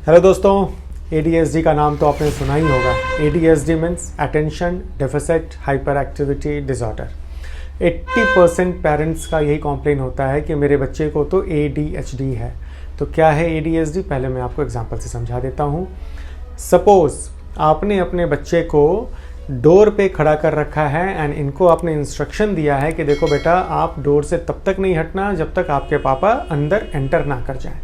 Hello दोस्तों, ADHD का नाम तो आपने सुना ही होगा। ADHD means attention deficit hyper activity disorder. 80% parents का यही कॉम्प्लेन होता है कि मेरे बच्चे को तो ADHD है। तो क्या है ADHD? पहले मैं आपको एग्जांपल से समझा देता हूँ। सपोज आपने अपने बच्चे को डोर पे खड़ा कर रखा है एंड इनको आपने इंस्ट्रक्शन दिया है कि देखो बेटा, आप डोर से तब तक नहीं हटना जब तक आपके पापा अंदर एंटर ना कर जाए।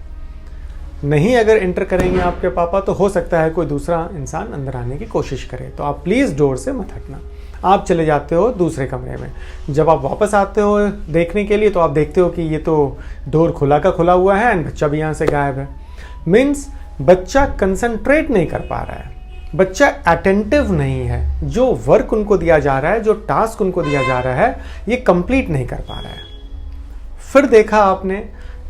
नहीं अगर एंटर करेंगे आपके पापा तो हो सकता है कोई दूसरा इंसान अंदर आने की कोशिश करे, तो आप प्लीज़ डोर से मत हटना। आप चले जाते हो दूसरे कमरे में। जब आप वापस आते हो देखने के लिए तो आप देखते हो कि ये तो डोर खुला का खुला हुआ है एंड बच्चा भी यहाँ से गायब है। मीन्स बच्चा कंसंट्रेट नहीं कर पा रहा है, बच्चा अटेंटिव नहीं है। जो वर्क उनको दिया जा रहा है, जो टास्क उनको दिया जा रहा है, ये कंप्लीट नहीं कर पा रहा है। फिर देखा आपने,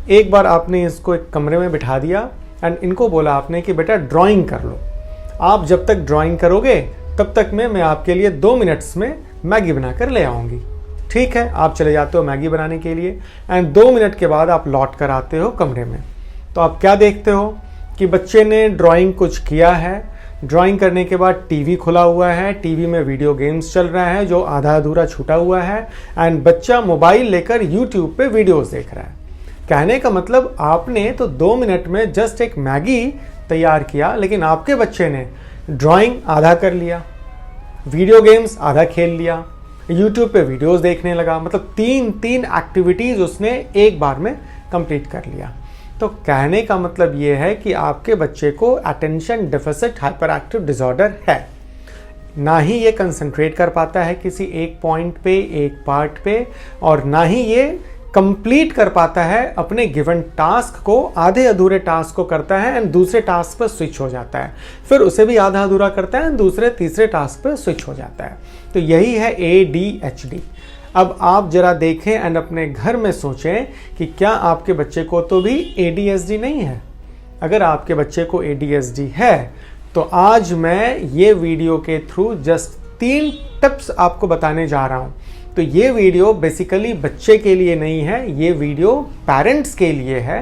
एक बार आपने इसको एक कमरे में बिठा दिया एंड इनको बोला आपने कि बेटा ड्राइंग कर लो। आप जब तक ड्राइंग करोगे तब तक मैं आपके लिए 2 मिनट्स में मैगी बनाकर ले आऊँगी। ठीक है, आप चले जाते हो मैगी बनाने के लिए एंड 2 मिनट के बाद आप लौट कर आते हो कमरे में। तो आप क्या देखते हो कि बच्चे ने ड्राइंग कुछ किया है। ड्राइंग करने के बाद टीवी खुला हुआ है, टीवी में वीडियो गेम्स चल रहा है जो आधा अधूरा छूटा हुआ है एंड बच्चा मोबाइल लेकर यूट्यूब पे वीडियोस देख रहा है। कहने का मतलब आपने तो 2 मिनट में जस्ट एक मैगी तैयार किया, लेकिन आपके बच्चे ने ड्राइंग आधा कर लिया, वीडियो गेम्स आधा खेल लिया, यूट्यूब पे वीडियोस देखने लगा। मतलब तीन एक्टिविटीज उसने एक बार में कंप्लीट कर लिया। तो कहने का मतलब ये है कि आपके बच्चे को attention deficit hyper active disorder है। ना ही ये कंसंट्रेट कर पाता है किसी एक पॉइंट पे, एक पार्ट पे, और ना ही ये कंप्लीट कर पाता है अपने गिवन टास्क को। आधे अधूरे टास्क को करता है एंड दूसरे टास्क पर स्विच हो जाता है, फिर उसे भी आधा अधूरा करता है, दूसरे तीसरे टास्क पर स्विच हो जाता है। तो यही है ADHD। अब आप जरा देखें एंड अपने घर में सोचें कि क्या आपके बच्चे को तो भी ADHD नहीं है। अगर आपके बच्चे को ADHD है तो आज मैं ये वीडियो के थ्रू जस्ट 3 टिप्स आपको बताने जा रहा हूँ। तो ये वीडियो बेसिकली बच्चे के लिए नहीं है, ये वीडियो पेरेंट्स के लिए है।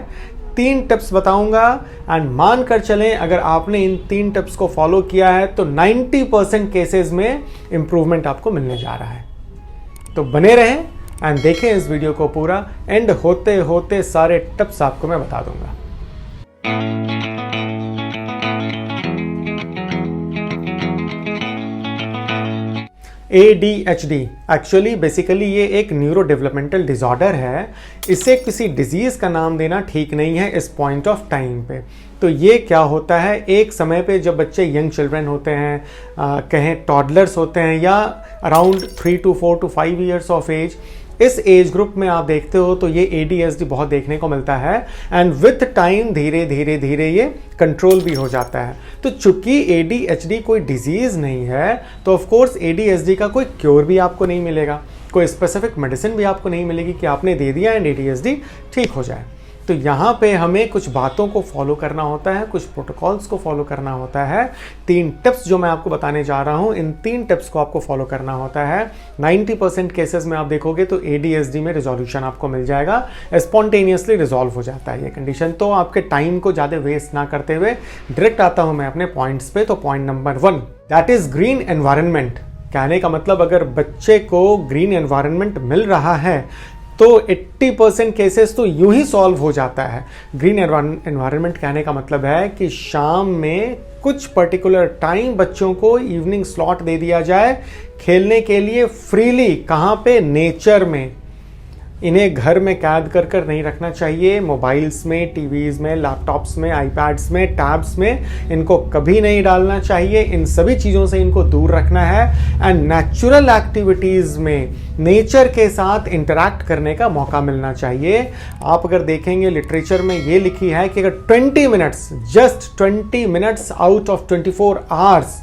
3 टिप्स बताऊंगा एंड मान कर चलें अगर आपने इन 3 टिप्स को फॉलो किया है तो 90% केसेस में इंप्रूवमेंट आपको मिलने जा रहा है। तो बने रहें एंड देखें इस वीडियो को पूरा। एंड होते होते सारे टिप्स आपको मैं बता दूंगा। ADHD एक्चुअली बेसिकली ये एक न्यूरो डेवलपमेंटल डिसऑर्डर है। इसे किसी डिजीज़ का नाम देना ठीक नहीं है इस पॉइंट ऑफ टाइम पे। तो ये क्या होता है, एक समय पे जब बच्चे यंग चिल्ड्रन होते हैं, कहें टॉडलर्स होते हैं, या around 3 to 4 to 5 years of age, इस एज ग्रुप में आप देखते हो तो ये ADHD बहुत देखने को मिलता है एंड विथ टाइम धीरे धीरे धीरे ये कंट्रोल भी हो जाता है। तो चूंकि ADHD कोई डिजीज़ नहीं है तो ऑफ कोर्स ADHD का कोई क्योर भी आपको नहीं मिलेगा, कोई स्पेसिफिक मेडिसिन भी आपको नहीं मिलेगी कि आपने दे दिया एंड ADHD ठीक हो जाए। तो यहाँ पे हमें कुछ बातों को फॉलो करना होता है, कुछ प्रोटोकॉल्स को फॉलो करना होता है। 3 टिप्स जो मैं आपको बताने जा रहा हूँ, इन 3 टिप्स को आपको फॉलो करना होता है। 90% केसेस में आप देखोगे तो ADHD में रिजोल्यूशन आपको मिल जाएगा, स्पॉन्टेनियसली रिजॉल्व हो जाता है ये कंडीशन। तो आपके टाइम को ज़्यादा वेस्ट ना करते हुए डायरेक्ट आता हूँ मैं अपने पॉइंट्स पे। तो point number 1 that is green environment. कहने का मतलब अगर बच्चे को ग्रीन एनवायरनमेंट मिल रहा है तो 80% केसेस तो यूं ही सॉल्व हो जाता है। ग्रीन एनवायरनमेंट कहने का मतलब है कि शाम में कुछ पर्टिकुलर टाइम बच्चों को इवनिंग स्लॉट दे दिया जाए खेलने के लिए फ्रीली। कहाँ पे? नेचर में। इन्हें घर में कैद कर कर नहीं रखना चाहिए। मोबाइल्स में, टीवीज़ में, लैपटॉप्स में, आईपैड्स में, टैब्स में इनको कभी नहीं डालना चाहिए। इन सभी चीज़ों से इनको दूर रखना है एंड नेचुरल एक्टिविटीज़ में नेचर के साथ इंटरैक्ट करने का मौका मिलना चाहिए। आप अगर देखेंगे लिटरेचर में ये लिखी है कि अगर 20 minutes, just 20 minutes out of 24 hours,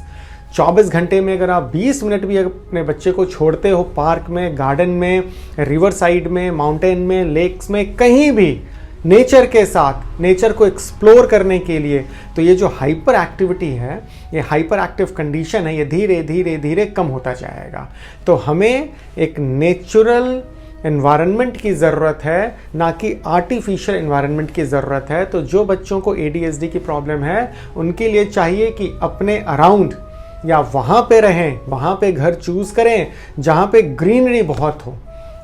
24 घंटे में अगर आप 20 मिनट भी अपने बच्चे को छोड़ते हो पार्क में, गार्डन में, रिवर साइड में, माउंटेन में, लेक्स में, कहीं भी नेचर के साथ, नेचर को एक्सप्लोर करने के लिए, तो ये जो हाइपर एक्टिविटी है, ये हाइपर एक्टिव कंडीशन है, ये धीरे धीरे धीरे कम होता जाएगा। तो हमें एक नेचुरल एनवायरनमेंट की ज़रूरत है, ना कि आर्टिफिशियल एनवायरनमेंट की ज़रूरत है। तो जो बच्चों को ADHD की प्रॉब्लम है उनके लिए चाहिए कि अपने अराउंड या वहाँ पे रहें, वहाँ पे घर चूज़ करें जहाँ पे ग्रीनरी बहुत हो।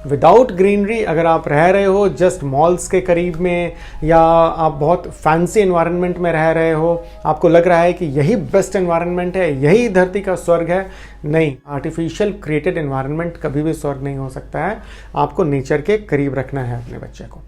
विदाउट ग्रीनरी अगर आप रह रहे हो जस्ट मॉल्स के करीब में, या आप बहुत फैंसी एनवायरनमेंट में रह रहे हो, आपको लग रहा है कि यही बेस्ट एनवायरनमेंट है, यही धरती का स्वर्ग है, नहीं, आर्टिफिशियल क्रिएटेड एनवायरनमेंट कभी भी स्वर्ग नहीं हो सकता है। आपको नेचर के करीब रखना है अपने बच्चे को।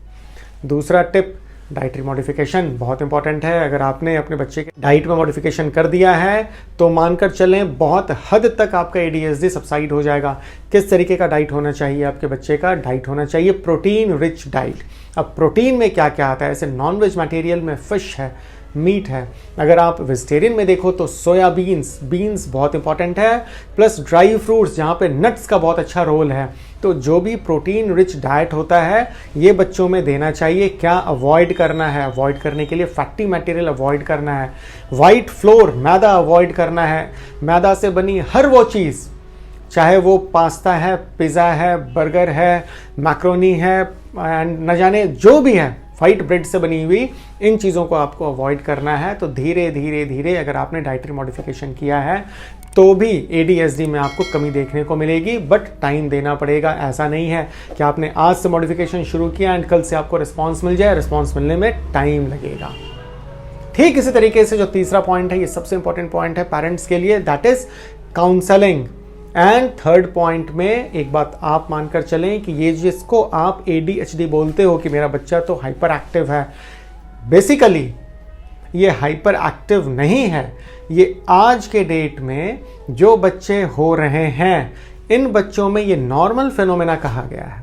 दूसरा टिप, डाइटरी मॉडिफिकेशन बहुत इंपॉर्टेंट है। अगर आपने अपने बच्चे के डाइट में मॉडिफिकेशन कर दिया है तो मानकर चलें बहुत हद तक आपका ADHD सबसाइड हो जाएगा। किस तरीके का डाइट होना चाहिए आपके बच्चे का? डाइट होना चाहिए प्रोटीन रिच डाइट। अब प्रोटीन में क्या क्या आता है? ऐसे नॉनवेज मटेरियल में फिश है, मीट है। अगर आप वेजिटेरियन में देखो तो सोयाबीन्स, बीन्स बहुत इंपॉर्टेंट है, प्लस ड्राई फ्रूट्स जहाँ पे नट्स का बहुत अच्छा रोल है। तो जो भी प्रोटीन रिच डाइट होता है ये बच्चों में देना चाहिए। क्या अवॉइड करना है? अवॉइड करने के लिए फैटी मटेरियल अवॉइड करना है, वाइट फ्लोर मैदा अवॉइड करना है। मैदा से बनी हर वो चीज़, चाहे वो पास्ता है, पिज़्ज़ा है, बर्गर है, मैक्रोनी है, एंड न जाने जो भी है, व्हाइट ब्रेड से बनी हुई, इन चीज़ों को आपको अवॉइड करना है। तो धीरे धीरे धीरे अगर आपने डाइटरी मॉडिफिकेशन किया है तो भी ADHD में आपको कमी देखने को मिलेगी, बट टाइम देना पड़ेगा। ऐसा नहीं है कि आपने आज से मॉडिफिकेशन शुरू किया एंड कल से आपको रिस्पॉन्स मिल जाए। रिस्पॉन्स मिलने में टाइम लगेगा। ठीक इसी तरीके से जो तीसरा पॉइंट है, ये सबसे इंपॉर्टेंट पॉइंट है पेरेंट्स के लिए, that is counselling. And third point में एक बात आप मानकर चलें कि ये जिसको आप ADHD बोलते हो कि मेरा बच्चा तो हाइपर एक्टिव है, बेसिकली ये हाइपर एक्टिव नहीं है। ये आज के डेट में जो बच्चे हो रहे हैं, इन बच्चों में ये नॉर्मल फिनोमेना कहा गया है।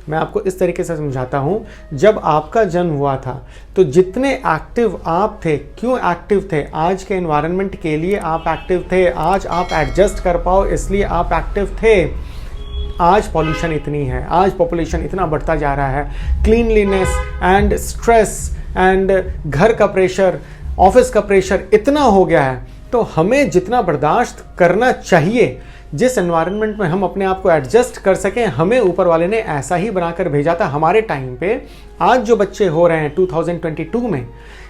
मैं आपको इस तरीके से समझाता हूँ, जब आपका जन्म हुआ था तो जितने एक्टिव आप थे, क्यों एक्टिव थे? आज के एनवायरनमेंट के लिए आप एक्टिव थे। आज आप एडजस्ट कर पाओ इसलिए आप एक्टिव थे। आज पॉल्यूशन इतनी है, आज पॉपुलेशन इतना बढ़ता जा रहा है, क्लीनलीनेस एंड स्ट्रेस एंड घर का प्रेशर, ऑफिस का प्रेशर इतना हो गया है। तो हमें जितना बर्दाश्त करना चाहिए, जिस एनवायरनमेंट में हम अपने आप को एडजस्ट कर सकें, हमें ऊपर वाले ने ऐसा ही बनाकर भेजा था हमारे टाइम पे। आज जो बच्चे हो रहे हैं 2022 में,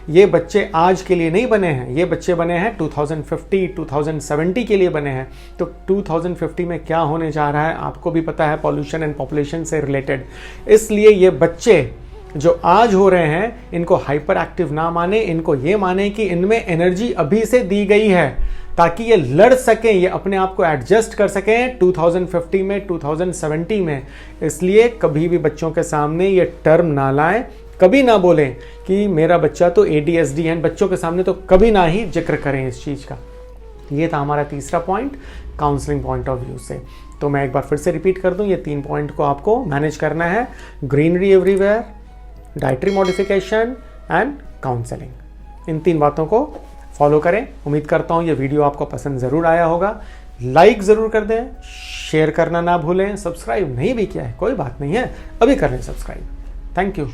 ये बच्चे आज के लिए नहीं बने हैं, ये बच्चे बने हैं 2050, 2070 के लिए बने हैं। तो 2050 में क्या होने जा रहा है आपको भी पता है, पॉल्यूशन एंड पॉपुलेशन से रिलेटेड। इसलिए ये बच्चे जो आज हो रहे हैं, इनको हाइपर एक्टिव ना माने, इनको ये माने कि इनमें एनर्जी अभी से दी गई है ताकि ये लड़ सकें, ये अपने आप को एडजस्ट कर सकें 2050 में, 2070 में। इसलिए कभी भी बच्चों के सामने ये टर्म ना लाएं, कभी ना बोलें कि मेरा बच्चा तो ADHD है। बच्चों के सामने तो कभी ना ही जिक्र करें इस चीज़ का। ये था हमारा तीसरा point counselling point of view से। तो मैं एक बार फिर से रिपीट कर दूं, ये 3 पॉइंट को आपको मैनेज करना है: greenery everywhere, dietary modification and counselling. इन 3 बातों को फॉलो करें। उम्मीद करता हूँ ये वीडियो आपको पसंद ज़रूर आया होगा। लाइक ज़रूर कर दें, शेयर करना ना भूलें। सब्सक्राइब नहीं भी किया है कोई बात नहीं है, अभी कर लें सब्सक्राइब। Thank you.